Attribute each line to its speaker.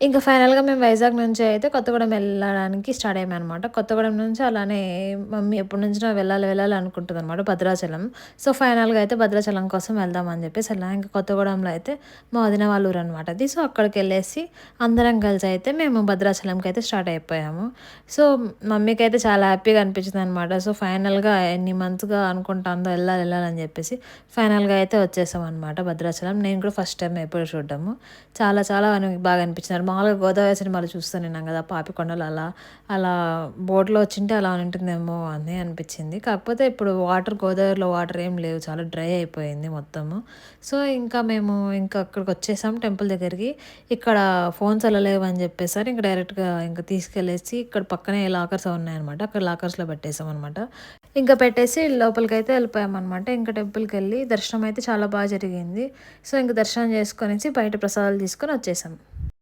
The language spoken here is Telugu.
Speaker 1: ఇంకా ఫైనల్‌గా మేము వైజాగ్ నుంచి అయితే కొత్తగూడెం వెళ్ళడానికి స్టార్ట్ అయ్యామనమాట. కొత్తగూడెం నుంచి అలానే మమ్మీ ఎప్పటినుంచో వెళ్ళాలి, వెళ్ళాలి అనుకుంటదనమాట భద్రాచలం. సో, ఫైనల్‌గా అయితే భద్రాచలం కోసం వెళ్దామని చెప్పేసి ఇంక కొత్తగూడెంలో అయితే మా వదిన వాళ్ళ ఊరనమాట అది. సో, అక్కడికెళ్ళేసి అందరం కలిసి అయితే మేము భద్రాచలంకైతే స్టార్ట్ అయిపోయాము. సో, మమ్మీకైతే చాలా హ్యాపీగా అనిపించిందనమాట. సో, ఫైనల్‌గా ఎన్ని మంత్స్‌గా అనుకుంటాందో ఎళ్ళాలి, ఎళ్ళాలని చెప్పేసి ఫైనల్‌గా అయితే వచ్చేసామనమాట భద్రాచలం. నేను కూడా ఫస్ట్ టైమ్ ఎప్పుడు చూడడము. చాలా చాలా బాగా అనిపించింది. మామూలుగా గోదావరి సినిమాలో చూస్తున్నాం కదా! పాపికొండలు అలా బోట్‌లో వచ్చింటే అలా ఉంటుందేమో అని అనిపించింది. కాకపోతే ఇప్పుడు గోదావరిలో వాటర్ ఏం లేవు. చాలా డ్రై అయిపోయింది మొత్తము. సో, ఇంకా అక్కడికొచ్చేసాం టెంపుల్ దగ్గరికి. ఇక్కడ ఫోన్స్ ఎళ్ళలేవు అని చెప్పేసరి ఇంక డైరెక్ట్‌గా తీసుకెళ్ళేసి ఇక్కడ పక్కనే లాకర్స్ ఉన్నాయన్నమాట. అక్కడ లాకర్స్‌లో పెట్టేసామన్నమాట. ఇంక పెట్టేసి లోపలికైతే ఎళ్ళిపోయామన్నమాట. ఇంక టెంపుల్‌కెళ్ళి దర్శనం అయితే చాలా జరిగింది. సో, ఇంక దర్శనం చేసుకొనేసి బయట ప్రసాదాలు తీసుకొని వచ్చేసాం.